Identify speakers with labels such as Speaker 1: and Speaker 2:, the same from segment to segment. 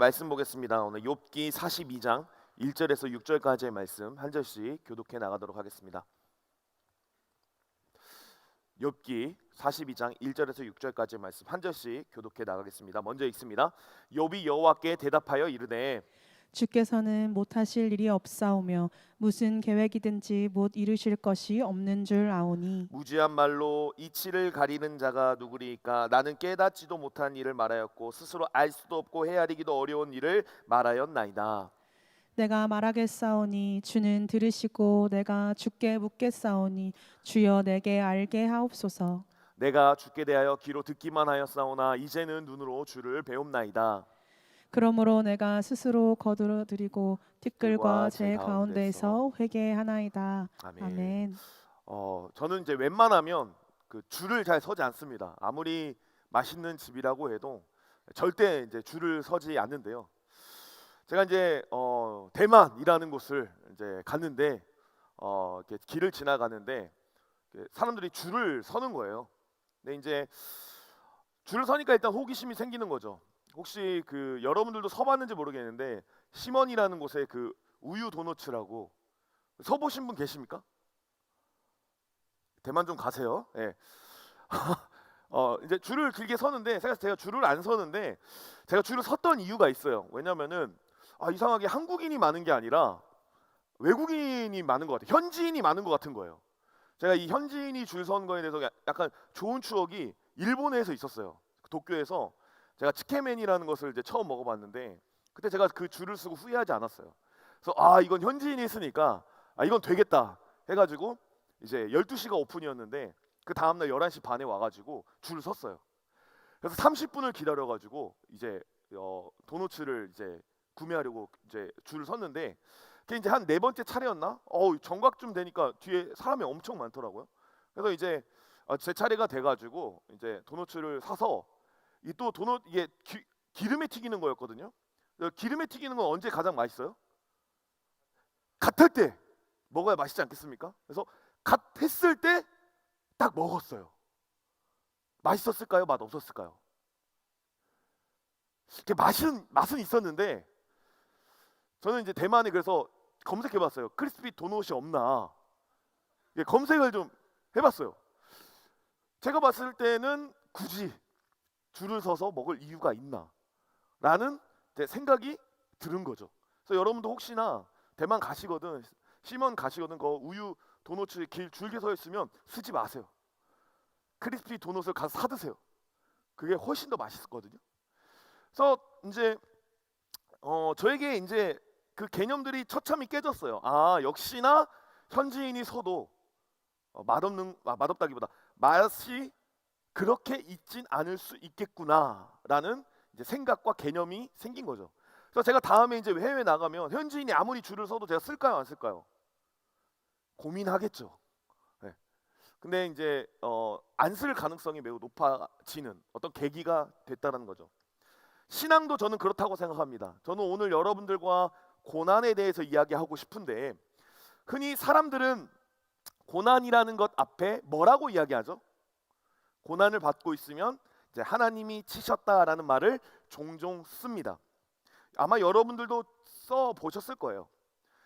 Speaker 1: 말씀 보겠습니다. 오늘 욥기 42장 1절에서 6절까지의 말씀 한 절씩 교독해 나가도록 하겠습니다. 욥기 42장 1절에서 6절까지의 말씀 한 절씩 교독해 나가겠습니다. 먼저 읽습니다. 욥이 여호와께 대답하여 이르되
Speaker 2: 주께서는 못하실 일이 없사오며 무슨 계획이든지 못 이루실 것이 없는 줄 아오니
Speaker 1: 무지한 말로 이치를 가리는 자가 누구리이까? 나는 깨닫지도 못한 일을 말하였고 스스로 알 수도 없고 헤아리기도 어려운 일을 말하였나이다.
Speaker 2: 내가 말하겠사오니 주는 들으시고 내가 주께 묻겠사오니 주여 내게 알게 하옵소서.
Speaker 1: 내가 주께 대하여 귀로 듣기만 하였사오나 이제는 눈으로 주를 배움나이다.
Speaker 2: 그러므로 내가 스스로 거두어드리고 티끌과 제
Speaker 1: 가운데서
Speaker 2: 가운데에서 회개하나이다.
Speaker 1: 아멘.
Speaker 2: 아멘.
Speaker 1: 저는 이제 웬만하면 그 줄을 잘 서지 않습니다. 아무리 맛있는 집이라고 해도 절대 이제 줄을 서지 않는데요. 제가 이제 대만이라는 곳을 이제 갔는데 이렇게 길을 지나가는데 사람들이 줄을 서는 거예요. 근데 이제 줄을 서니까 일단 호기심이 생기는 거죠. 혹시 그 여러분들도 서봤는지 모르겠는데 시먼이라는 곳에 그 우유 도너츠라고 서보신 분 계십니까? 대만 좀 가세요. 예. 이제 줄을 길게 서는데 제가 줄을 안 서는데 제가 줄을 섰던 이유가 있어요. 왜냐면은 이상하게 한국인이 많은 게 아니라 외국인이 많은 것 같아요. 현지인이 많은 것 같은 거예요. 제가 이 현지인이 줄 선 거에 대해서 약간 좋은 추억이 일본에서 있었어요. 도쿄에서 제가 츠케멘이라는 것을 이제 처음 먹어봤는데 그때 제가 그 줄을 서고 후회하지 않았어요. 그래서 이건 현지인이 있으니까 이건 되겠다 해가지고 이제 12시가 오픈이었는데 그 다음날 11시 반에 와가지고 줄을 섰어요. 그래서 30분을 기다려가지고 이제 도너츠를 이제 구매하려고 이제 줄을 섰는데 그게 이제 한 네 번째 차례였나? 정각쯤 되니까 뒤에 사람이 엄청 많더라고요. 그래서 이제 제 차례가 돼가지고 이제 도너츠를 사서 이 또 도넛 이게 기름에 튀기는 거였거든요. 기름에 튀기는 건 언제 가장 맛있어요? 갓 할 때 먹어야 맛있지 않겠습니까? 그래서 갓 했을 때 딱 먹었어요. 맛있었을까요? 맛 없었을까요? 맛은 있었는데 저는 이제 대만에 그래서 검색해봤어요. 크리스피 도넛이 없나? 검색을 좀 해봤어요. 제가 봤을 때는 굳이 줄을 서서 먹을 이유가 있나? 라는 생각이 드는 거죠. 그래서 여러분도 혹시나 대만 가시거든 시먼 가시거든 그 우유 도넛을 줄게 서 있으면 쓰지 마세요. 크리스피 도넛을 가서 사 드세요. 그게 훨씬 더 맛있거든요. 그래서 이제 저에게 이제 그 개념들이 처참히 깨졌어요. 역시나 현지인이 서도 맛없다기보다 맛이 그렇게 있진 않을 수 있겠구나라는 이제 생각과 개념이 생긴 거죠. 그래서 제가 다음에 이제 해외 나가면 현지인이 아무리 줄을 서도 제가 쓸까요, 안 쓸까요? 고민하겠죠. 네. 근데 이제 안 쓸 가능성이 매우 높아지는 어떤 계기가 됐다는 거죠. 신앙도 저는 그렇다고 생각합니다. 저는 오늘 여러분들과 고난에 대해서 이야기하고 싶은데 흔히 사람들은 고난이라는 것 앞에 뭐라고 이야기하죠? 고난을 받고 있으면 이제 하나님이 치셨다라는 말을 종종 씁니다. 아마 여러분들도 써 보셨을 거예요.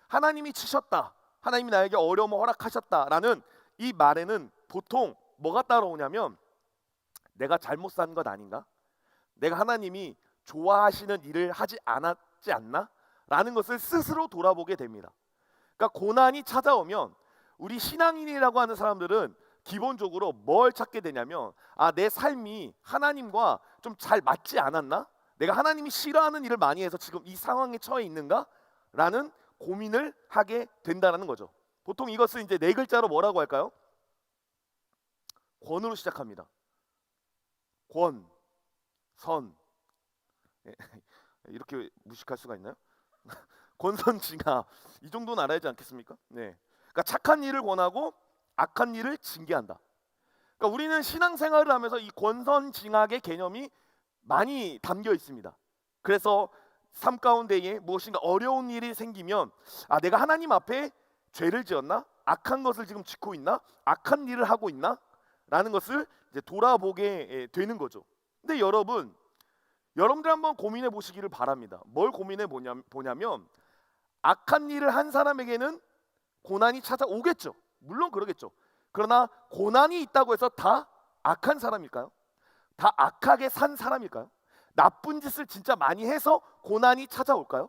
Speaker 1: 하나님이 치셨다. 하나님이 나에게 어려움을 허락하셨다라는 이 말에는 보통 뭐가 따라오냐면 내가 잘못 산 것 아닌가? 내가 하나님이 좋아하시는 일을 하지 않았지 않나? 라는 것을 스스로 돌아보게 됩니다. 그러니까 고난이 찾아오면 우리 신앙인이라고 하는 사람들은 기본적으로 뭘 찾게 되냐면 내 삶이 하나님과 좀 잘 맞지 않았나? 내가 하나님이 싫어하는 일을 많이 해서 지금 이 상황에 처해 있는가? 라는 고민을 하게 된다는 거죠. 보통 이것을 이제 네 글자로 뭐라고 할까요? 권으로 시작합니다. 권, 선. 이렇게 무식할 수가 있나요? 권선징악 이 정도는 알아야 하지 않겠습니까? 네. 그러니까 착한 일을 권하고 악한 일을 징계한다. 그러니까 우리는 신앙생활을 하면서 이 권선징악의 개념이 많이 담겨 있습니다. 그래서 삶 가운데에 무엇인가 어려운 일이 생기면 내가 하나님 앞에 죄를 지었나? 악한 것을 지금 짓고 있나? 악한 일을 하고 있나? 라는 것을 이제 돌아보게 되는 거죠. 근데 여러분 여러분들 한번 고민해 보시기를 바랍니다. 뭘 고민해 보냐면 악한 일을 한 사람에게는 고난이 찾아오겠죠. 물론 그러겠죠. 그러나 고난이 있다고 해서 다 악한 사람일까요? 다 악하게 산 사람일까요? 나쁜 짓을 진짜 많이 해서 고난이 찾아올까요?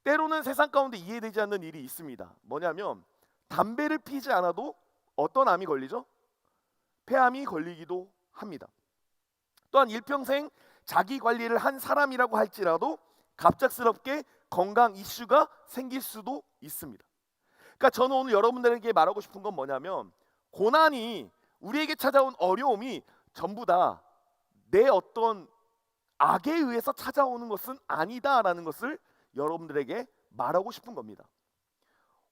Speaker 1: 때로는 세상 가운데 이해되지 않는 일이 있습니다. 뭐냐면 담배를 피지 않아도 어떤 암이 걸리죠? 폐암이 걸리기도 합니다. 또한 일평생 자기 관리를 한 사람이라고 할지라도 갑작스럽게 건강 이슈가 생길 수도 있습니다. 그러니까 저는 오늘 여러분들에게 말하고 싶은 건 뭐냐면 고난이 우리에게 찾아온 어려움이 전부 다 내 어떤 악에 의해서 찾아오는 것은 아니다라는 것을 여러분들에게 말하고 싶은 겁니다.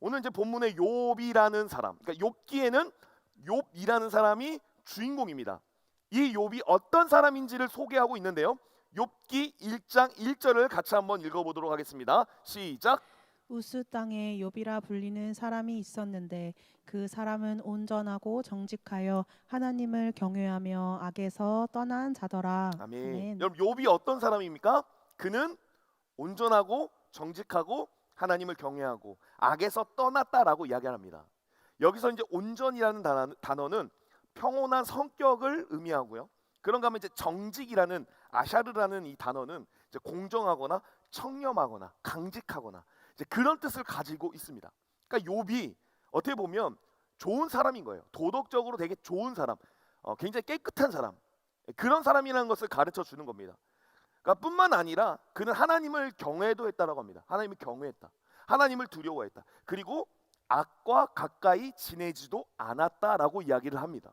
Speaker 1: 오늘 이제 본문의 욥이라는 사람, 그러니까 욥기에는 욥이라는 사람이 주인공입니다. 이 욥이 어떤 사람인지를 소개하고 있는데요. 욥기 1장 1절을 같이 한번 읽어보도록 하겠습니다. 시작.
Speaker 2: 우스 땅에 욥이라 불리는 사람이 있었는데 그 사람은 온전하고 정직하여 하나님을 경외하며 악에서 떠난 자더라.
Speaker 1: 아멘.
Speaker 2: 아멘.
Speaker 1: 여러분 욥이 어떤 사람입니까? 그는 온전하고 정직하고 하나님을 경외하고 악에서 떠났다라고 이야기합니다. 여기서 이제 온전이라는 단어는 평온한 성격을 의미하고요. 그런가 하면 이제 정직이라는 아샤르라는 이 단어는 이제 공정하거나 청렴하거나 강직하거나 이제 그런 뜻을 가지고 있습니다. 그러니까 욥이 어떻게 보면 좋은 사람인 거예요. 도덕적으로 되게 좋은 사람, 굉장히 깨끗한 사람, 그런 사람이라는 것을 가르쳐 주는 겁니다. 그러니까 뿐만 아니라 그는 하나님을 경외도 했다라고 합니다. 하나님을 경외했다. 하나님을 두려워했다. 그리고 악과 가까이 지내지도 않았다라고 이야기를 합니다.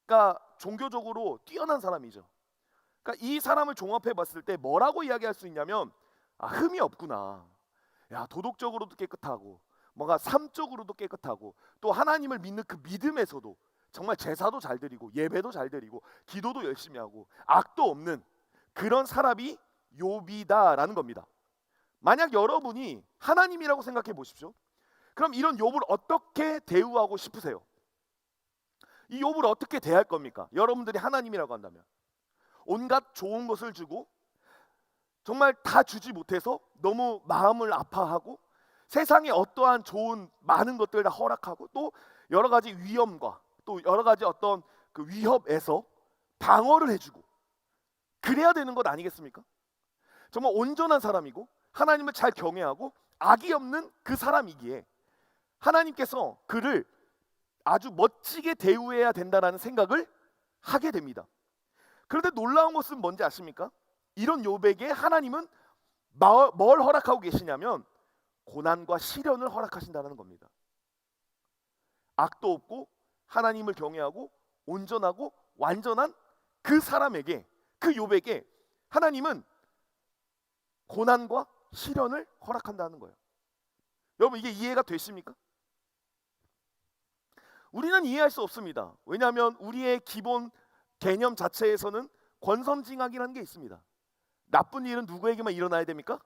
Speaker 1: 그러니까 종교적으로 뛰어난 사람이죠. 그러니까 이 사람을 종합해 봤을 때 뭐라고 이야기할 수 있냐면 흠이 없구나. 야, 도덕적으로도 깨끗하고 뭔가 삶적으로도 깨끗하고 또 하나님을 믿는 그 믿음에서도 정말 제사도 잘 드리고 예배도 잘 드리고 기도도 열심히 하고 악도 없는 그런 사람이 욥이다라는 겁니다. 만약 여러분이 하나님이라고 생각해 보십시오. 그럼 이런 욥을 어떻게 대우하고 싶으세요? 이 욥을 어떻게 대할 겁니까? 여러분들이 하나님이라고 한다면 온갖 좋은 것을 주고 정말 다 주지 못해서 너무 마음을 아파하고 세상에 어떠한 좋은 많은 것들을 다 허락하고 또 여러 가지 위험과 또 여러 가지 어떤 그 위협에서 방어를 해주고 그래야 되는 것 아니겠습니까? 정말 온전한 사람이고 하나님을 잘 경외하고 악이 없는 그 사람이기에 하나님께서 그를 아주 멋지게 대우해야 된다는 생각을 하게 됩니다. 그런데 놀라운 것은 뭔지 아십니까? 이런 욥에게 하나님은 뭘 허락하고 계시냐면 고난과 시련을 허락하신다는 겁니다. 악도 없고 하나님을 경외하고 온전하고 완전한 그 사람에게 그 욥에게 하나님은 고난과 시련을 허락한다는 거예요. 여러분 이게 이해가 되십니까? 우리는 이해할 수 없습니다. 왜냐하면 우리의 기본 개념 자체에서는 권선징악이라는 게 있습니다. 나쁜 일은 누구에게만 일어나야 됩니까?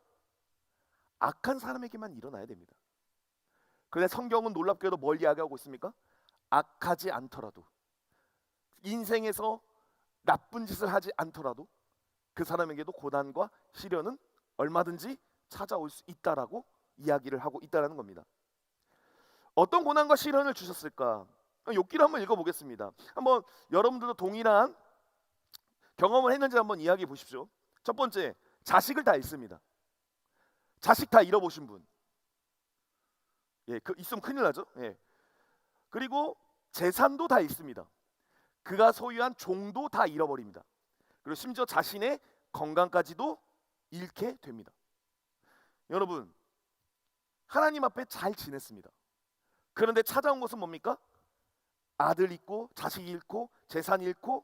Speaker 1: 악한 사람에게만 일어나야 됩니다. 그런데 성경은 놀랍게도 뭘 이야기하고 있습니까? 악하지 않더라도 인생에서 나쁜 짓을 하지 않더라도 그 사람에게도 고난과 시련은 얼마든지 찾아올 수 있다라고 이야기를 하고 있다라는 겁니다. 어떤 고난과 시련을 주셨을까? 욥기를 한번 읽어보겠습니다. 한번 여러분들도 동일한 경험을 했는지 한번 이야기해 보십시오. 첫 번째, 자식을 다 잃습니다. 자식 다 잃어보신 분, 있으면 큰일 나죠. 그리고 재산도 다 잃습니다. 그가 소유한 종도 다 잃어버립니다. 그리고 심지어 자신의 건강까지도 잃게 됩니다. 여러분, 하나님 앞에 잘 지냈습니다. 그런데 찾아온 것은 뭡니까? 아들 잃고 자식 잃고 재산 잃고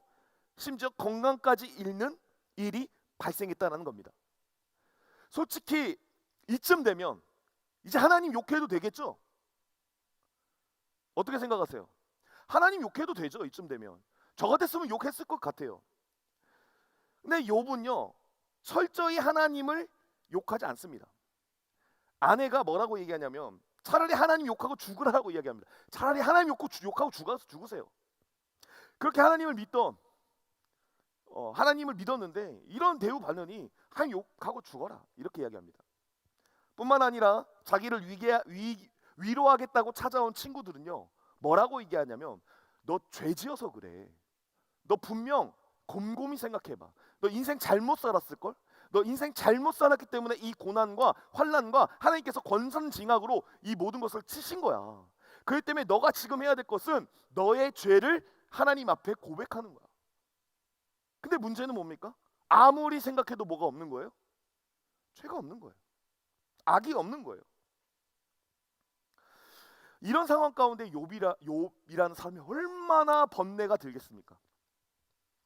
Speaker 1: 심지어 건강까지 잃는 일이 발생했다는 겁니다. 솔직히 이쯤 되면 이제 하나님 욕해도 되겠죠? 어떻게 생각하세요? 하나님 욕해도 되죠? 이쯤 되면 저 같았으면 욕했을 것 같아요. 근데 욥은요 철저히 하나님을 욕하지 않습니다. 아내가 뭐라고 얘기하냐면 차라리 하나님 욕하고 죽으라고 이야기합니다. 차라리 하나님 욕하고 죽으세요. 그렇게 하나님을 믿던 하나님을 믿었는데 이런 대우 받느니 한 욕하고 죽어라 이렇게 이야기합니다. 뿐만 아니라 자기를 위로하겠다고 찾아온 친구들은요 뭐라고 얘기하냐면 너 죄지어서 그래. 너 분명 곰곰이 생각해봐. 너 인생 잘못 살았을걸? 너 인생 잘못 살았기 때문에 이 고난과 환난과 하나님께서 권선징악으로 이 모든 것을 치신 거야. 그렇기 때문에 너가 지금 해야 될 것은 너의 죄를 하나님 앞에 고백하는 거야. 근데 문제는 뭡니까? 아무리 생각해도 뭐가 없는 거예요? 죄가 없는 거예요. 악이 없는 거예요. 이런 상황 가운데 욥이라는 사람이 얼마나 번뇌가 들겠습니까?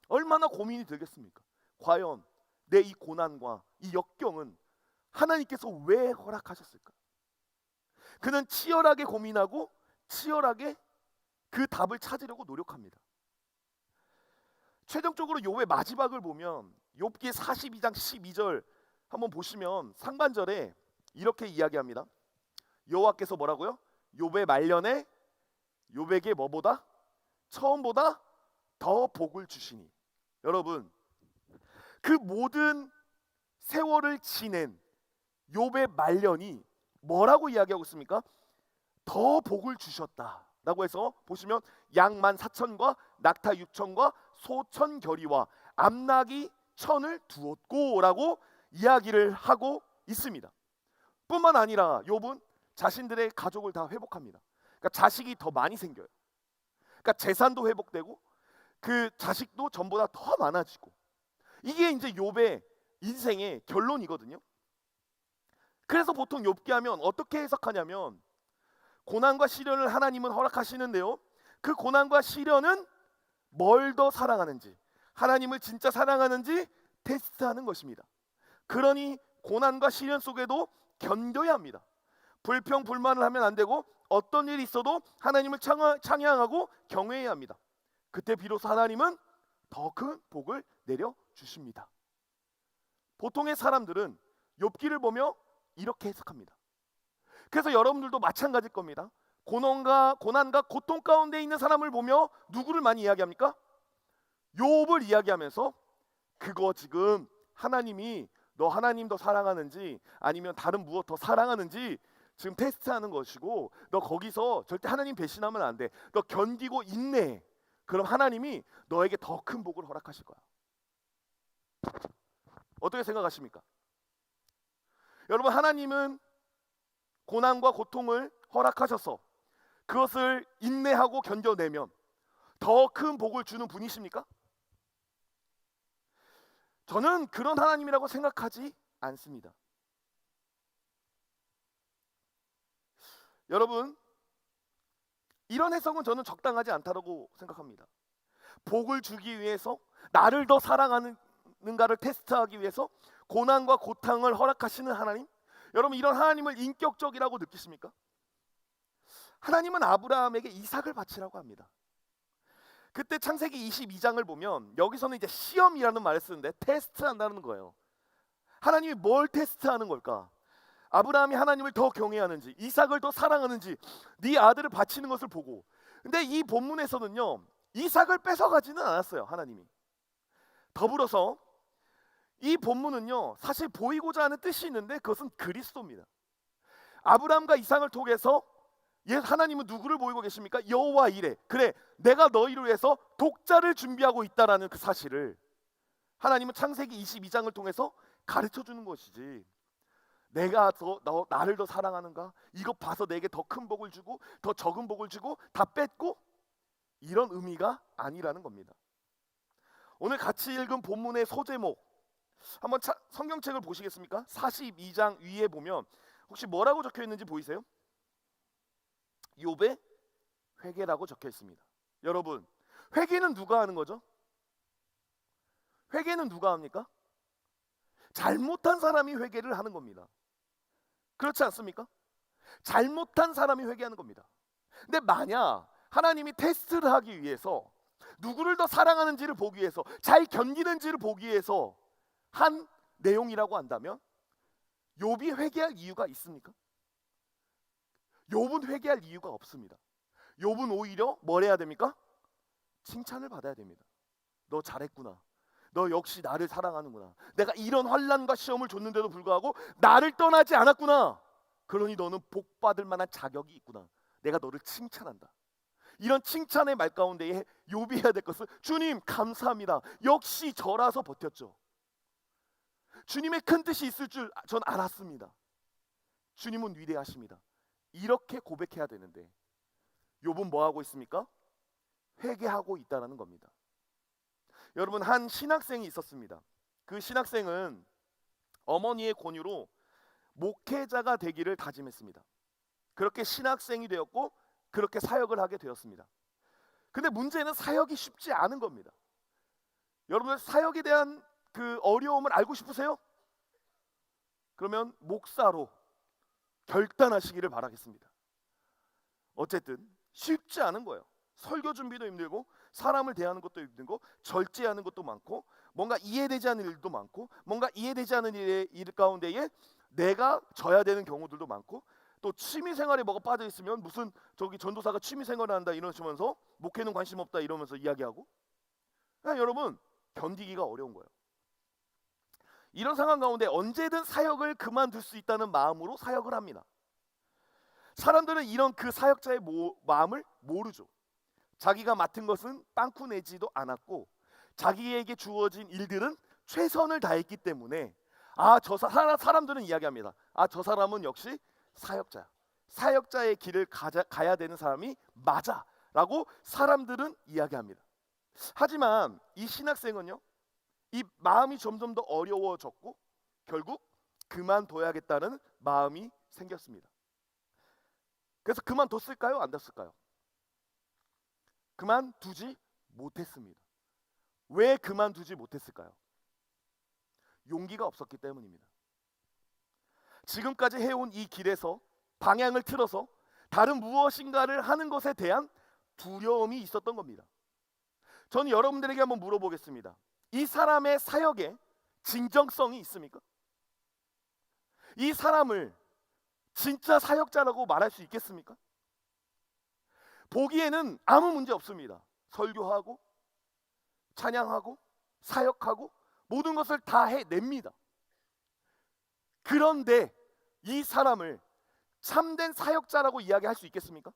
Speaker 1: 얼마나 고민이 들겠습니까? 과연 내 이 고난과 이 역경은 하나님께서 왜 허락하셨을까? 그는 치열하게 고민하고 치열하게 그 답을 찾으려고 노력합니다. 최종적으로 욥의 마지막을 보면 욥기 42장 12절 한번 보시면 상반절에 이렇게 이야기합니다. 여호와께서 뭐라고요? 욥의 말년에 욥에게 뭐보다? 처음보다 더 복을 주시니. 여러분, 그 모든 세월을 지낸 욥의 말년이 뭐라고 이야기하고 있습니까? 더 복을 주셨다라고 해서 보시면 양 14,000과 낙타 6,000과 소 1,000겨리와 암나기 1,000을 두었고라고 이야기를 하고 있습니다. 뿐만 아니라 욥은 자신들의 가족을 다 회복합니다. 그러니까 자식이 더 많이 생겨요. 그러니까 재산도 회복되고 그 자식도 전보다 더 많아지고, 이게 이제 욥의 인생의 결론이거든요. 그래서 보통 욥기 하면 어떻게 해석하냐면 고난과 시련을 하나님은 허락하시는데요, 그 고난과 시련은 뭘 더 사랑하는지, 하나님을 진짜 사랑하는지 테스트하는 것입니다. 그러니 고난과 시련 속에도 견뎌야 합니다. 불평 불만을 하면 안 되고 어떤 일이 있어도 하나님을 찬양하고 경외해야 합니다. 그때 비로소 하나님은 더 큰 복을 내려 주십니다. 보통의 사람들은 욥기를 보며 이렇게 해석합니다. 그래서 여러분들도 마찬가지일 겁니다. 고난과 고통 가운데 있는 사람을 보며 누구를 많이 이야기합니까? 욥을 이야기하면서 그거 지금 하나님이 너 하나님 더 사랑하는지 아니면 다른 무엇 더 사랑하는지 지금 테스트하는 것이고, 너 거기서 절대 하나님 배신하면 안 돼. 너 견디고 인내해. 그럼 하나님이 너에게 더 큰 복을 허락하실 거야. 어떻게 생각하십니까? 여러분, 하나님은 고난과 고통을 허락하셔서 그것을 인내하고 견뎌내면 더 큰 복을 주는 분이십니까? 저는 그런 하나님이라고 생각하지 않습니다. 여러분, 이런 해석은 저는 적당하지 않다고 생각합니다. 복을 주기 위해서, 나를 더 사랑하는가를 테스트하기 위해서 고난과 고통을 허락하시는 하나님, 여러분 이런 하나님을 인격적이라고 느끼십니까? 하나님은 아브라함에게 이삭을 바치라고 합니다. 그때 창세기 22장을 보면 여기서는 이제 시험이라는 말을 쓰는데 테스트한다는 거예요. 하나님이 뭘 테스트하는 걸까? 아브라함이 하나님을 더 경외하는지, 이삭을 더 사랑하는지, 네 아들을 바치는 것을 보고. 근데 이 본문에서는요, 이삭을 뺏어가지는 않았어요, 하나님이. 더불어서 이 본문은요, 사실 보이고자 하는 뜻이 있는데 그것은 그리스도입니다. 아브라함과 이삭을 통해서 하나님은 누구를 보이고 계십니까? 여호와 이레. 그래, 내가 너희를 위해서 독자를 준비하고 있다라는 그 사실을 하나님은 창세기 22장을 통해서 가르쳐 주는 것이지, 내가 나를 더 사랑하는가? 이것 봐서 내게 더 큰 복을 주고 더 적은 복을 주고 다 뺏고, 이런 의미가 아니라는 겁니다. 오늘 같이 읽은 본문의 소제목 한번 성경책을 보시겠습니까? 42장 위에 보면 혹시 뭐라고 적혀 있는지 보이세요? 욥의 회개라고 적혀 있습니다. 여러분, 회개는 누가 하는 거죠? 회개는 누가 합니까? 잘못한 사람이 회개를 하는 겁니다. 그렇지 않습니까? 잘못한 사람이 회개하는 겁니다. 근데 만약 하나님이 테스트를 하기 위해서, 누구를 더 사랑하는지를 보기 위해서, 잘 견디는지를 보기 위해서 한 내용이라고 한다면 욥이 회개할 이유가 있습니까? 욥은 회개할 이유가 없습니다. 욥은 오히려 뭘 해야 됩니까? 칭찬을 받아야 됩니다. 너 잘했구나. 너 역시 나를 사랑하는구나. 내가 이런 환난과 시험을 줬는데도 불구하고 나를 떠나지 않았구나. 그러니 너는 복받을 만한 자격이 있구나. 내가 너를 칭찬한다. 이런 칭찬의 말 가운데에 욥이 해야 될 것은 주님 감사합니다. 역시 저라서 버텼죠. 주님의 큰 뜻이 있을 줄 전 알았습니다. 주님은 위대하십니다. 이렇게 고백해야 되는데 욥은 뭐 하고 있습니까? 회개하고 있다는 겁니다. 여러분, 한 신학생이 있었습니다. 그 신학생은 어머니의 권유로 목회자가 되기를 다짐했습니다. 그렇게 신학생이 되었고 그렇게 사역을 하게 되었습니다. 근데 문제는 사역이 쉽지 않은 겁니다. 여러분들 사역에 대한 그 어려움을 알고 싶으세요? 그러면 목사로 결단하시기를 바라겠습니다. 어쨌든 쉽지 않은 거예요. 설교 준비도 힘들고 사람을 대하는 것도 힘들고 절제하는 것도 많고 뭔가 이해되지 않는 일도 많고 뭔가 이해되지 않는 일 가운데에 내가 져야 되는 경우들도 많고 또 취미 생활에 뭐가 빠져 있으면 무슨 저기 전도사가 취미 생활을 한다 이러시면서 목회는 관심 없다 이러면서 이야기하고 그냥 여러분 견디기가 어려운 거예요. 이런 상황 가운데 언제든 사역을 그만둘 수 있다는 마음으로 사역을 합니다. 사람들은 이런 그 사역자의 마음을 모르죠. 자기가 맡은 것은 빵꾸 내지도 않았고 자기에게 주어진 일들은 최선을 다했기 때문에 사람들은 이야기합니다. 저 사람은 역시 사역자야. 사역자의 길을 가야 되는 사람이 맞아 라고 사람들은 이야기합니다. 하지만 이 신학생은요, 이 마음이 점점 더 어려워졌고 결국 그만둬야겠다는 마음이 생겼습니다. 그래서 그만뒀을까요? 안 뒀을까요? 그만두지 못했습니다. 왜 그만두지 못했을까요? 용기가 없었기 때문입니다. 지금까지 해온 이 길에서 방향을 틀어서 다른 무엇인가를 하는 것에 대한 두려움이 있었던 겁니다. 저는 여러분들에게 한번 물어보겠습니다. 이 사람의 사역에 진정성이 있습니까? 이 사람을 진짜 사역자라고 말할 수 있겠습니까? 보기에는 아무 문제 없습니다. 설교하고 찬양하고 사역하고 모든 것을 다 해냅니다. 그런데 이 사람을 참된 사역자라고 이야기할 수 있겠습니까?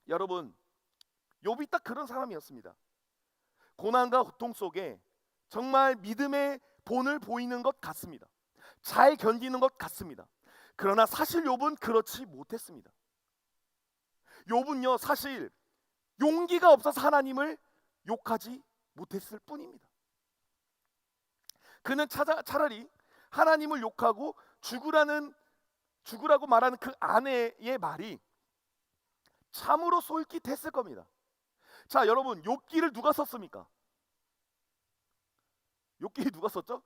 Speaker 1: 여러분, 욥이 딱 그런 사람이었습니다. 고난과 고통 속에 정말 믿음의 본을 보이는 것 같습니다. 잘 견디는 것 같습니다. 그러나 사실 욥은 그렇지 못했습니다. 욥은요 사실 용기가 없어서 하나님을 욕하지 못했을 뿐입니다. 그는 차라리 하나님을 욕하고 죽으라고 말하는 그 아내의 말이 참으로 솔깃했을 겁니다. 자, 여러분, 욥기를 누가 썼습니까? 욥기 누가 썼죠?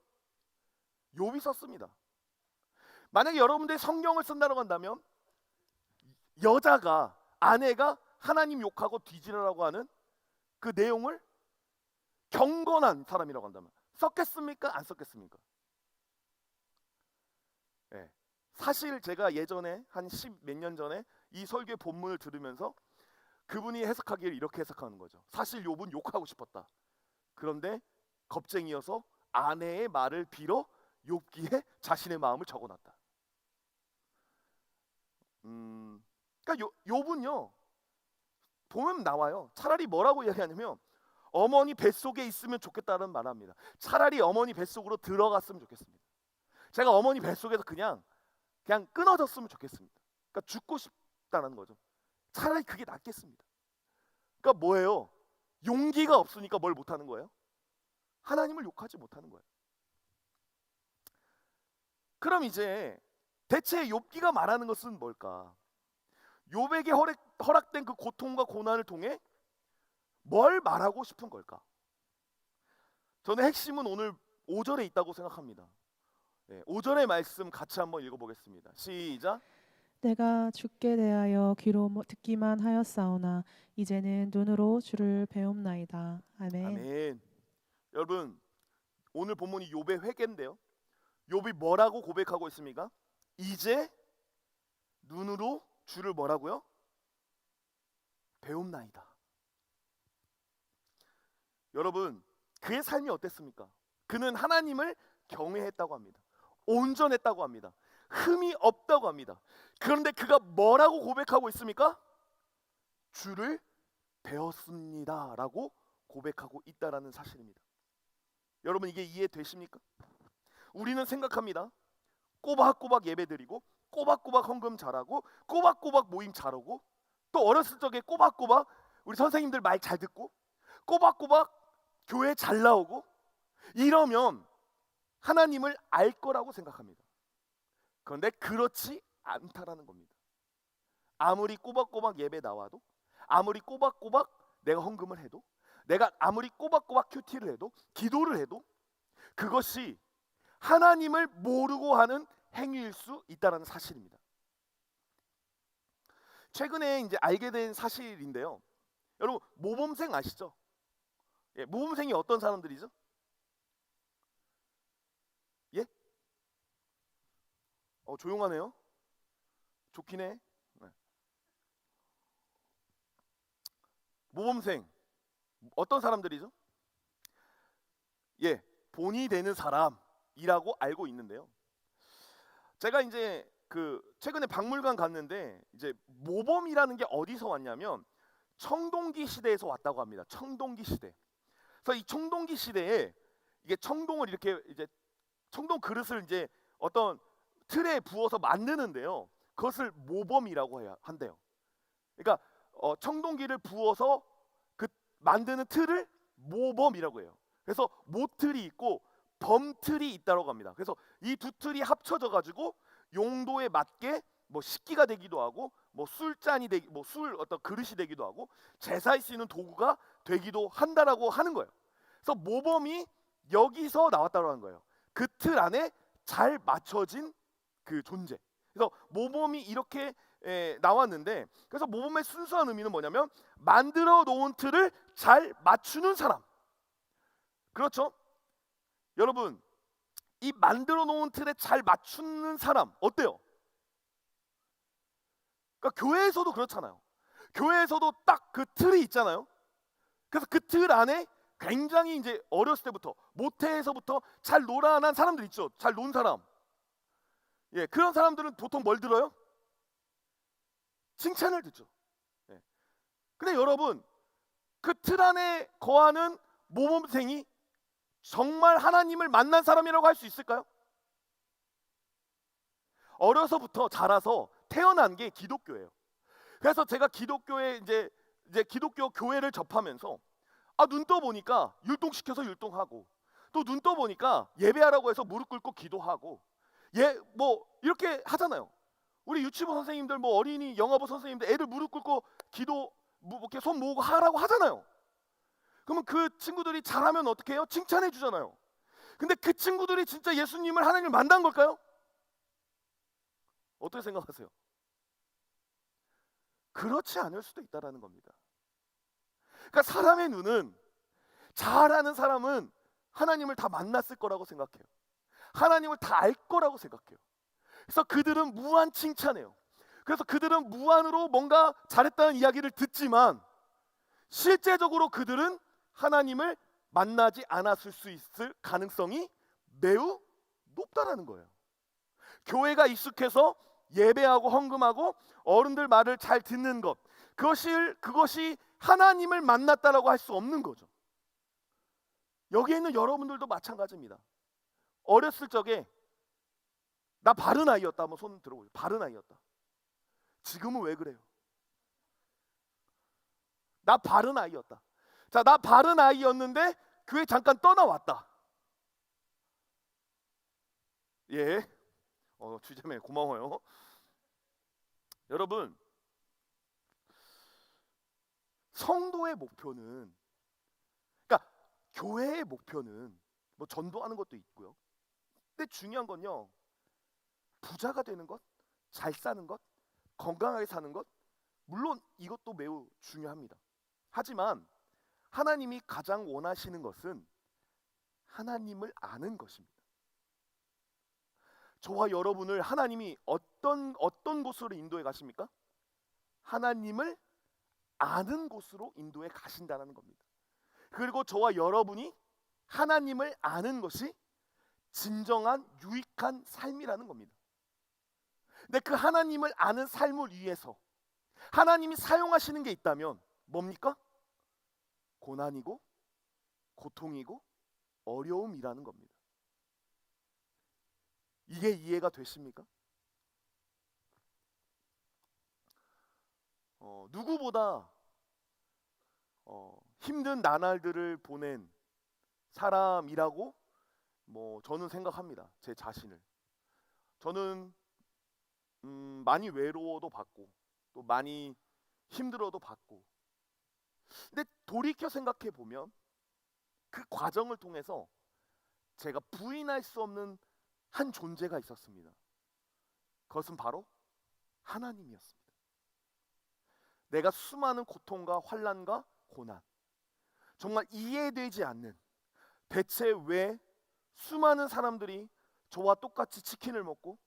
Speaker 1: 욥이 썼습니다. 만약에 여러분들이 성경을 쓴다고 한다면 아내가 하나님 욕하고 뒤지라고 하는 그 내용을 경건한 사람이라고 한다면 썼겠습니까? 안 썼겠습니까? 네. 사실 제가 예전에 한 10 몇 년 전에 이 설교의 본문을 들으면서 그분이 해석하기를 이렇게 해석하는 거죠. 사실 욥은 욕하고 싶었다. 그런데 겁쟁이여서 아내의 말을 빌어 욥기에 자신의 마음을 적어놨다. 그러니까 욥은요 보면 나와요. 차라리 뭐라고 이야기하냐면 어머니 뱃속에 있으면 좋겠다는 말합니다. 차라리 어머니 뱃속으로 들어갔으면 좋겠습니다. 제가 어머니 뱃속에서 그냥 끊어졌으면 좋겠습니다. 그러니까 죽고 싶다는 거죠. 차라리 그게 낫겠습니다. 그러니까 뭐예요? 용기가 없으니까 뭘 못하는 거예요? 하나님을 욕하지 못하는 거예요. 그럼 이제 대체 욥기가 말하는 것은 뭘까? 욥에게 허락된 그 고통과 고난을 통해 뭘 말하고 싶은 걸까? 저는 핵심은 오늘 5절에 있다고 생각합니다. 5절의 말씀 같이 한번 읽어보겠습니다. 시작.
Speaker 2: 내가 주께 대하여 귀로 듣기만 하였사오나 이제는 눈으로 주를 배움나이다. 아멘.
Speaker 1: 아멘. 여러분, 오늘 본문이 욥의 회개인데요. 욥이 뭐라고 고백하고 있습니까? 이제 눈으로 주를 뭐라고요? 배움나이다. 여러분, 그의 삶이 어땠습니까? 그는 하나님을 경외했다고 합니다. 온전했다고 합니다. 흠이 없다고 합니다. 그런데 그가 뭐라고 고백하고 있습니까? 주를 배웠습니다라고 고백하고 있다라는 사실입니다. 여러분, 이게 이해되십니까? 우리는 생각합니다. 꼬박꼬박 예배드리고 꼬박꼬박 헌금 잘하고 꼬박꼬박 모임 잘하고 또 어렸을 적에 꼬박꼬박 우리 선생님들 말 잘 듣고 꼬박꼬박 교회 잘 나오고 이러면 하나님을 알 거라고 생각합니다. 그런데 그렇지 않다라는 겁니다. 아무리 꼬박꼬박 예배 나와도, 아무리 꼬박꼬박 내가 헌금을 해도, 내가 아무리 꼬박꼬박 큐티를 해도, 기도를 해도 그것이 하나님을 모르고 하는 행위일 수 있다는 사실입니다. 최근에 이제 알게 된 사실인데요. 여러분, 모범생 아시죠? 예, 모범생이 어떤 사람들이죠? 예? 조용하네요. 좋긴 해. 네. 모범생 어떤 사람들이죠? 예, 본이 되는 사람이라고 알고 있는데요. 제가 이제 최근에 박물관 갔는데 이제 모범이라는 게 어디서 왔냐면 청동기 시대에서 왔다고 합니다. 청동기 시대. 그래서 이 청동기 시대에 이게 청동을 이렇게 이제 청동 그릇을 이제 어떤 틀에 부어서 만드는데요. 그것을 모범이라고 해야 한대요. 그러니까 청동기를 부어서 그 만드는 틀을 모범이라고 해요. 그래서 모틀이 있고 범틀이 있다고 합니다. 그래서 이 두 틀이 합쳐져 가지고 용도에 맞게 뭐 식기가 되기도 하고 뭐 술잔이 되기 뭐 술 어떤 그릇이 되기도 하고 제사에 쓰이는 도구가 되기도 한다라고 하는 거예요. 그래서 모범이 여기서 나왔다고 하는 거예요. 그 틀 안에 잘 맞춰진 그 존재. 그래서 모범이 이렇게 나왔는데, 그래서 모범의 순수한 의미는 뭐냐면 만들어 놓은 틀을 잘 맞추는 사람. 그렇죠? 여러분, 이 만들어 놓은 틀에 잘 맞추는 사람 어때요? 그러니까 교회에서도 그렇잖아요. 교회에서도 딱 그 틀이 있잖아요. 그래서 그 틀 안에 굉장히 이제 어렸을 때부터 모태에서부터 잘 놀아난 사람들 있죠. 잘 논 사람. 예, 그런 사람들은 보통 뭘 들어요? 칭찬을 듣죠. 예. 근데 여러분, 그 틀 안에 거하는 모범생이 정말 하나님을 만난 사람이라고 할 수 있을까요? 어려서부터 자라서 태어난 게 기독교예요. 그래서 제가 기독교에 이제 기독교 교회를 접하면서 눈 떠 보니까 율동시켜서 율동하고 또 눈 떠 보니까 예배하라고 해서 무릎 꿇고 기도하고 뭐 이렇게 하잖아요. 우리 유치부 선생님들 뭐 어린이 영어부 선생님들 애들 무릎 꿇고 기도 뭐 이렇게 손 모으고 하라고 하잖아요. 그러면 그 친구들이 잘하면 어떻게 해요? 칭찬해 주잖아요. 근데 그 친구들이 진짜 예수님을 하나님을 만난 걸까요? 어떻게 생각하세요? 그렇지 않을 수도 있다라는 겁니다. 그러니까 사람의 눈은 잘하는 사람은 하나님을 다 만났을 거라고 생각해요. 하나님을 다 알 거라고 생각해요. 그래서 그들은 무한 칭찬해요. 그래서 그들은 무한으로 뭔가 잘했다는 이야기를 듣지만 실제적으로 그들은 하나님을 만나지 않았을 수 있을 가능성이 매우 높다라는 거예요. 교회가 익숙해서 예배하고 헌금하고 어른들 말을 잘 듣는 것, 그것이 하나님을 만났다라고 할 수 없는 거죠. 여기에 있는 여러분들도 마찬가지입니다. 어렸을 적에 나 바른 아이였다. 한번 손 들어보세요. 바른 아이였다. 지금은 왜 그래요? 나 바른 아이였다. 자, 나 바른 아이였는데 교회 잠깐 떠나왔다. 예. 주제매 고마워요. 여러분, 성도의 목표는, 그러니까 교회의 목표는 뭐 전도하는 것도 있고요. 근데 중요한 건요, 부자가 되는 것, 잘 사는 것, 건강하게 사는 것, 물론 이것도 매우 중요합니다. 하지만 하나님이 가장 원하시는 것은 하나님을 아는 것입니다. 저와 여러분을 하나님이 어떤 곳으로 인도해 가십니까? 하나님을 아는 곳으로 인도해 가신다는 겁니다. 그리고 저와 여러분이 하나님을 아는 것이 진정한 유익한 삶이라는 겁니다. 근데 그 하나님을 아는 삶을 위해서 하나님이 사용하시는 게 있다면 뭡니까? 고난이고 고통이고 어려움이라는 겁니다. 이게 이해가 되십니까? 누구보다 힘든 나날들을 보낸 사람이라고 저는 생각합니다. 제 자신을. 저는 많이 외로워도 받고 또 많이 힘들어도 받고. 근데 돌이켜 생각해 보면 그 과정을 통해서 제가 부인할 수 없는 한 존재가 있었습니다. 그것은 바로 하나님이었습니다. 내가 수많은 고통과 환난과 고난, 정말 이해되지 않는, 대체 왜 수많은 사람들이 저와 똑같이 치킨을 먹고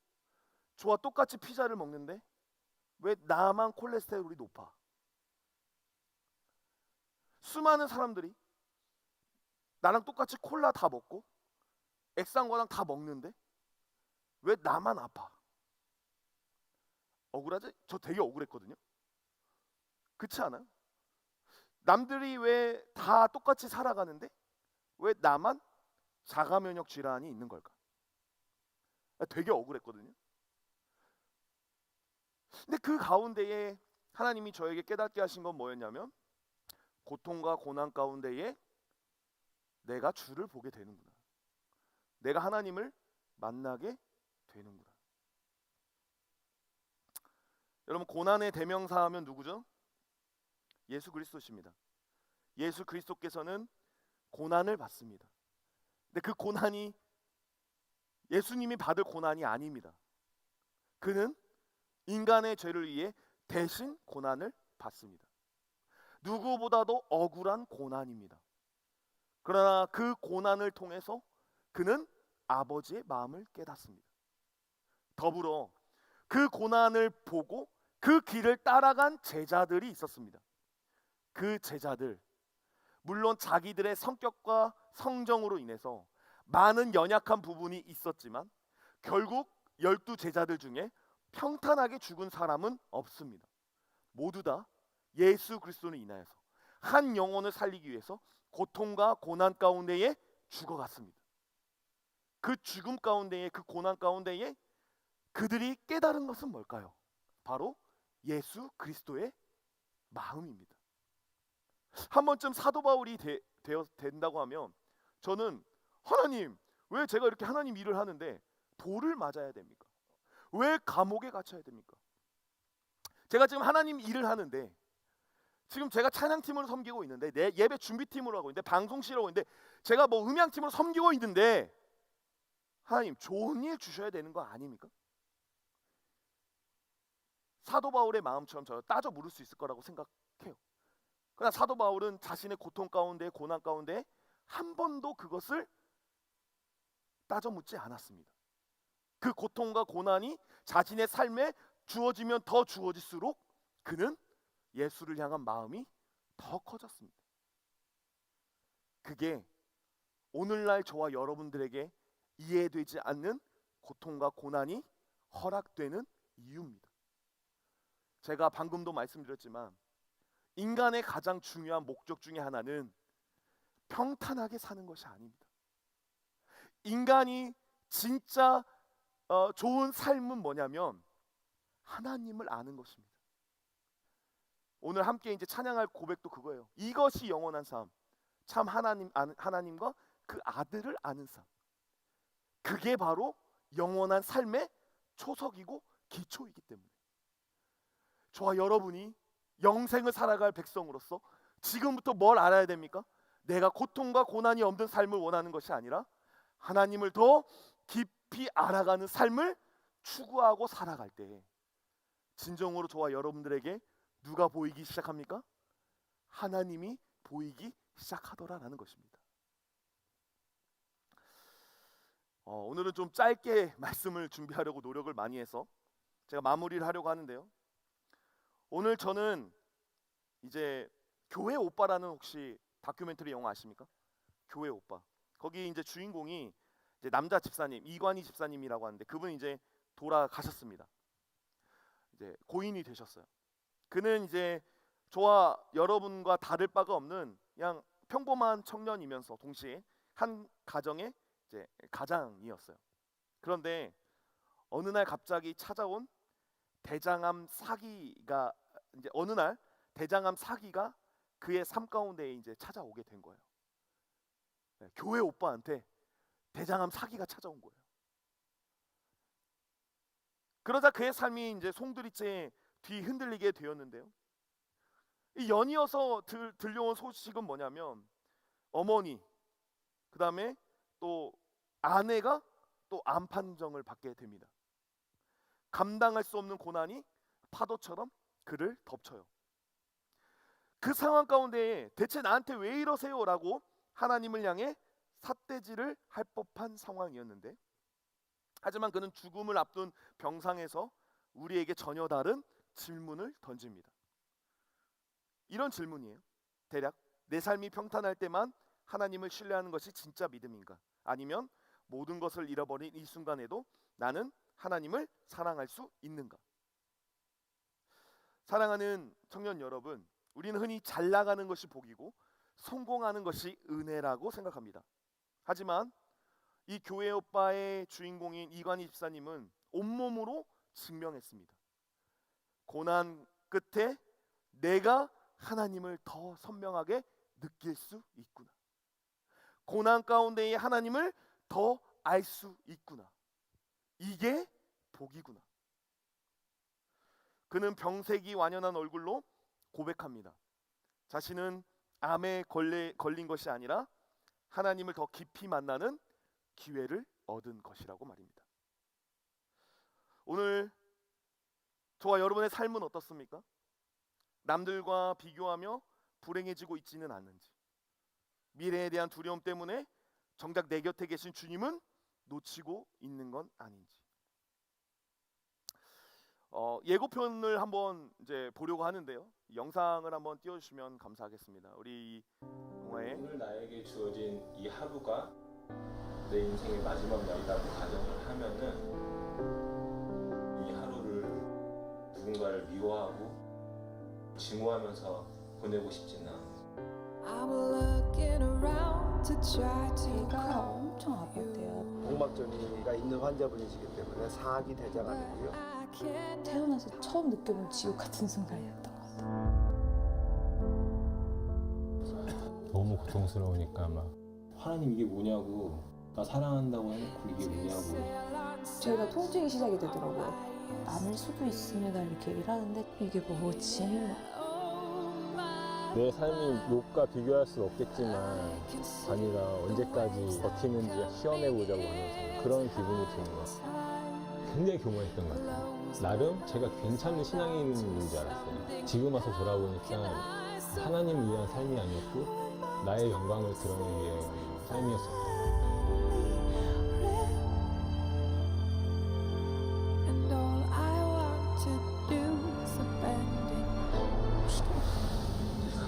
Speaker 1: 저와 똑같이 피자를 먹는데 왜 나만 콜레스테롤이 높아? 수많은 사람들이 나랑 똑같이 콜라 다 먹고 액상과당 다 먹는데 왜 나만 아파? 억울하지? 저 되게 억울했거든요. 그렇지 않아요? 남들이 왜 다 똑같이 살아가는데 왜 나만 자가 면역 질환이 있는 걸까? 되게 억울했거든요. 근데 그 가운데에 하나님이 저에게 깨닫게 하신 건 뭐였냐면 고통과 고난 가운데에 내가 주를 보게 되는구나. 내가 하나님을 만나게 되는구나. 여러분, 고난의 대명사 하면 누구죠? 예수 그리스도십니다. 예수 그리스도께서는 고난을 받습니다. 근데 그 고난이 예수님이 받을 고난이 아닙니다. 그는 인간의 죄를 위해 대신 고난을 받습니다. 누구보다도 억울한 고난입니다. 그러나 그 고난을 통해서 그는 아버지의 마음을 깨닫습니다. 더불어 그 고난을 보고 그 길을 따라간 제자들이 있었습니다. 그 제자들, 물론 자기들의 성격과 성정으로 인해서 많은 연약한 부분이 있었지만 결국 12 제자들 중에 평탄하게 죽은 사람은 없습니다. 모두 다 예수 그리스도를 인하여서 한 영혼을 살리기 위해서 고통과 고난 가운데에 죽어갔습니다. 그 죽음 가운데에, 그 고난 가운데에 그들이 깨달은 것은 뭘까요? 바로 예수 그리스도의 마음입니다. 한 번쯤 사도 바울이 된다고 하면 저는 하나님, 왜 제가 이렇게 하나님 일을 하는데 돌을 맞아야 됩니까? 왜 감옥에 갇혀야 됩니까? 제가 지금 하나님 일을 하는데 지금 제가 찬양팀으로 섬기고 있는데 내 예배 준비팀으로 하고 있는데 방송실을 하고 있는데 제가 음향팀으로 섬기고 있는데 하나님 좋은 일 주셔야 되는 거 아닙니까? 사도 바울의 마음처럼 저 따져 물을 수 있을 거라고 생각해요. 그러나 사도 바울은 자신의 고통 가운데 고난 가운데 한 번도 그것을 따져 묻지 않았습니다. 그 고통과 고난이 자신의 삶에 주어지면 더 주어질수록 그는 예수를 향한 마음이 더 커졌습니다. 그게 오늘날 저와 여러분들에게 이해되지 않는 고통과 고난이 허락되는 이유입니다. 제가 방금도 말씀드렸지만 인간의 가장 중요한 목적 중에 하나는 평탄하게 사는 것이 아닙니다. 인간이 진짜 좋은 삶은 뭐냐면 하나님을 아는 것입니다. 오늘 함께 이제 찬양할 고백도 그거예요. 이것이 영원한 삶. 참 하나님과 그 아들을 아는 삶. 그게 바로 영원한 삶의 초석이고 기초이기 때문에 저와 여러분이 영생을 살아갈 백성으로서 지금부터 뭘 알아야 됩니까? 내가 고통과 고난이 없는 삶을 원하는 것이 아니라 하나님을 더 깊이 알아가는 삶을 추구하고 살아갈 때 진정으로 저와 여러분들에게 누가 보이기 시작합니까? 하나님이 보이기 시작하더라라는 것입니다. 오늘은 좀 짧게 말씀을 준비하려고 노력을 많이 해서 제가 마무리를 하려고 하는데요. 오늘 저는 이제 교회 오빠라는 혹시 다큐멘터리 영화 아십니까? 교회 오빠. 거기 이제 주인공이 이제 남자 집사님 이관희 집사님이라고 하는데 그분이 이제 돌아가셨습니다. 이제 고인이 되셨어요. 그는 이제 저와 여러분과 다를 바가 없는 그냥 평범한 청년이면서 동시에 한 가정의 이제 가장이었어요. 그런데 어느 날 갑자기 찾아온 대장암 사기가 이제 어느 날 대장암 사기가 그의 삶 가운데 이제 찾아오게 된 거예요. 네, 교회 오빠한테 대장암 사기가 찾아온 거예요. 그러자 그의 삶이 이제 송두리째 뒤 흔들리게 되었는데요. 이 연이어서 들려온 소식은 뭐냐면 어머니, 그 다음에 또 아내가 또 암 판정을 받게 됩니다. 감당할 수 없는 고난이 파도처럼 그를 덮쳐요. 그 상황 가운데 대체 나한테 왜 이러세요? 라고 하나님을 향해 삿대질을 할 법한 상황이었는데 하지만 그는 죽음을 앞둔 병상에서 우리에게 전혀 다른 질문을 던집니다. 이런 질문이에요. 대략 내 삶이 평탄할 때만 하나님을 신뢰하는 것이 진짜 믿음인가? 아니면 모든 것을 잃어버린 이 순간에도 나는 하나님을 사랑할 수 있는가? 사랑하는 청년 여러분, 우리는 흔히 잘 나가는 것이 복이고 성공하는 것이 은혜라고 생각합니다. 하지만 이 교회 오빠의 주인공인 이관희 집사님은 온몸으로 증명했습니다. 고난 끝에 내가 하나님을 더 선명하게 느낄 수 있구나. 고난 가운데의 하나님을 더 알 수 있구나. 이게 복이구나. 그는 병색이 완연한 얼굴로 고백합니다. 자신은 암에 걸린 것이 아니라 하나님을 더 깊이 만나는 기회를 얻은 것이라고 말입니다. 오늘 저와 여러분의 삶은 어떻습니까? 남들과 비교하며 불행해지고 있지는 않는지, 미래에 대한 두려움 때문에 정작 내 곁에 계신 주님은 놓치고 있는 건 아닌지. 예고편을 한번 이제 보려고 하는데요. 영상을 한번 띄워주시면 감사하겠습니다. 우리 동아의
Speaker 3: 오늘 나에게 주어진 이 하루가 내 인생의 마지막 날이라고 가정을 하면은 이 하루를 누군가를 미워하고 증오하면서 보내고 싶지는 않아.
Speaker 4: 배가 엄청 아팠대요.
Speaker 5: 복막전이가 있는 환자분이시기 때문에 사기 대장암이고요.
Speaker 4: 태어나서 처음 느껴본 지옥 같은 순간이었던 것 같아요.
Speaker 3: 너무 고통스러우니까 막 하나님 이게 뭐냐고, 나 사랑한다고 해놓고 이게 뭐냐고.
Speaker 4: 저희가 통증이 시작이 되더라고요. 남을 수도 있습니다 이렇게 얘기를 하는데 이게 뭐지?
Speaker 3: 내 삶이 욕과 비교할 수 없겠지만 아니가 언제까지 버티는지 시험해보자고 하면서 그런 기분이 드는 것 같아요. 굉장히 교만했던 것 같아요. 나름 제가 괜찮은 신앙이 있는 분인 줄 알았어요. 지금 와서 돌아보니까 하나님을 위한 삶이 아니었고 나의 영광을 드러내기 위한 삶이었어요.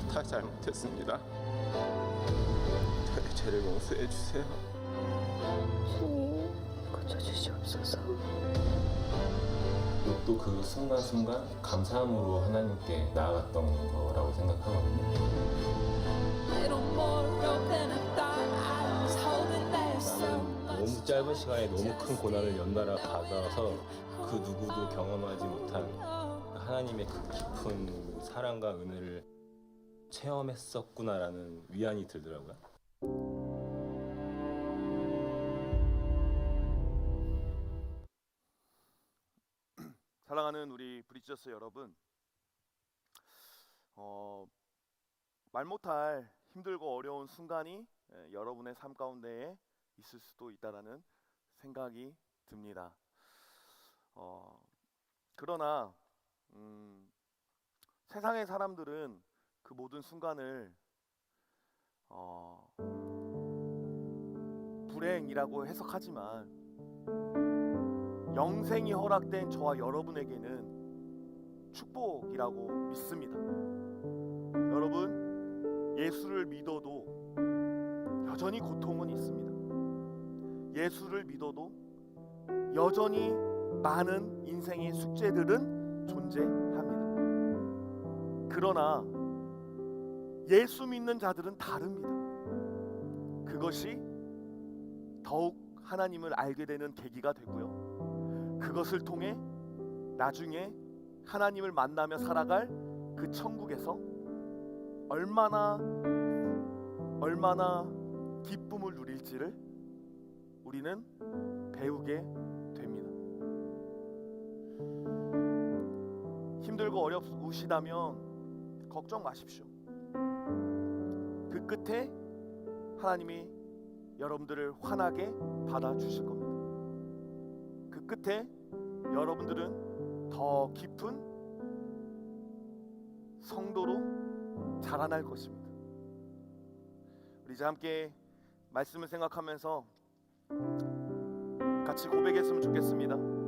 Speaker 3: 다 잘못했습니다. 저의 죄를 용서해 주세요.
Speaker 4: 주님 고쳐주시옵소서.
Speaker 3: 또 그 순간순간 감사함으로 하나님께 나아갔던 거라고 생각하거든요. 나는 너무 짧은 시간에 너무 큰 고난을 연달아 받아서 그 누구도 경험하지 못한 하나님의 그 깊은 사랑과 은혜를 체험했었구나라는 위안이 들더라고요.
Speaker 1: 사랑하는 우리 브리지저스 여러분, 말 못할 힘들고 어려운 순간이 여러분의 삶 가운데에 있을 수도 있다라는 생각이 듭니다. 그러나 세상의 사람들은 그 모든 순간을 불행이라고 해석하지만 영생이 허락된 저와 여러분에게는 축복이라고 믿습니다. 여러분, 예수를 믿어도 여전히 고통은 있습니다. 예수를 믿어도 여전히 많은 인생의 숙제들은 존재합니다. 그러나 예수 믿는 자들은 다릅니다. 그것이 더욱 하나님을 알게 되는 계기가 되고요. 그것을 통해 나중에 하나님을 만나며 살아갈 그 천국에서 얼마나 기쁨을 누릴지를 우리는 배우게 됩니다. 힘들고 어려우시다면 걱정 마십시오. 그 끝에 하나님이 여러분들을 환하게 받아주실 겁니다. 그 끝에 여러분들은 더 깊은 성도로 자라날 것입니다. 우리 이제 함께 말씀을 생각하면서 같이 고백했으면 좋겠습니다.